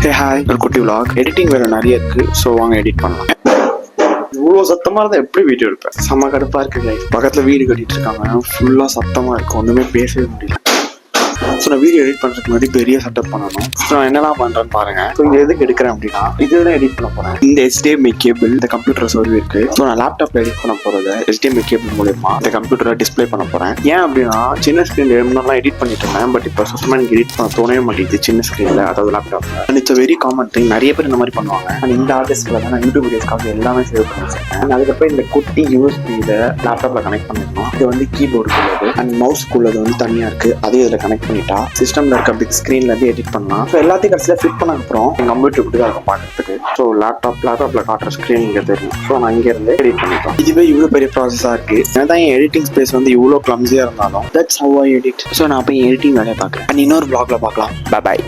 Hey hi, ஒரு குட்டி vlog. Editing வேலை நிறைய இருக்கு, ஸோ வாங்க எடிட் பண்ணலாம். இவ்வளோ சத்தமாக இருந்தால் எப்படி வீடியோ எடுப்பேன்? செம்ம கடுப்பாக இருக்கு. பக்கத்தில் வீடு கட்டிட்டு இருக்காங்க, ஃபுல்லாக சத்தமாக இருக்கும், ஒன்றுமே பேசவே முடியல. ஸோ நான் வீடியோ எடிட் பண்ணுறதுக்கு முன்னாடி பெரிய செட்டப் பண்ணணும். ஸோ நான் என்னெல்லாம் பண்ணுறேன்னு பாருங்க. ஸோ இது எதுக்கு எடுக்கிறேன் அப்படின்னா, இதுதான் எடிட் பண்ண போகிறேன். இந்த HDMI கேபிள் இந்த கம்ப்யூட்டர் சர்வ் இருக்கு. ஸோ நான் லேப்டாப்ல எடிட் பண்ண போகிறது HDMI கேபிள் மூலமா இந்த கம்ப்யூட்டரை டிஸ்பிளே பண்ண போகிறேன். ஏன் அப்படின்னா, சின்ன ஸ்க்ரீன்ல முன்னாடிலாம் எடிட் பண்ணிட்டு இருந்தேன், பட் இப்போ சுத்தமாக எனக்கு எடிட் பண்ண தோணவே மாட்டேங்குது சின்ன ஸ்க்ரீனில், அதாவது லேப்டாப்ல. And it's very common thing, நிறைய பேர் இந்த மாதிரி பண்ணுவாங்க. அண்ட் இந்த ஆர்டிஸ்ட்ல தான் நான் யூடியூப் வீடியோஸ்க்காக எல்லாமே சேவ் பண்ணி வச்சிருக்கேன். அதுக்கப்புறம் இந்த குட்டி USB இதை லேப்டாப்ல கனெக்ட் பண்ணிருக்கோம். இது வந்து கீபோர்டு உள்ளது அண்ட் மவுஸ் உள்ளது வந்து தனியாக இருக்கு. அதே இதில் கனெக்ட் பண்ணிட்டா சிஸ்டம்ல இருக்க பிக் ஸ்க்ரீன்ல இருந்து எடிட் பண்ணலாம். ஸோ எல்லாத்தையும் கடைசியில் ஃபிட் பண்ண அப்புறம் எங்கள் கம்ப்யூட்டர் இப்படி தான் இருக்கும் பார்க்கறதுக்கு. ஸோ லேப்டாப்ல காட்டுற ஸ்க்ரீன் இங்கே தெரியும். ஸோ நான் இங்கே இருந்து எடிட் பண்ணிட்டோம். இதுவே இவ்வளோ பெரிய ப்ராசஸாக இருக்கு. ஏன்னா என் எடிட்டிங் ஸ்பேஸ் வந்து இவ்வளோ கிளம்ஸியாக இருந்தாலும் that's how I edit. So நான் போய் எடிட்டிங் வேலையை பார்க்குறேன். அண்ட் இன்னொரு vlogல பார்க்கலாம். பை.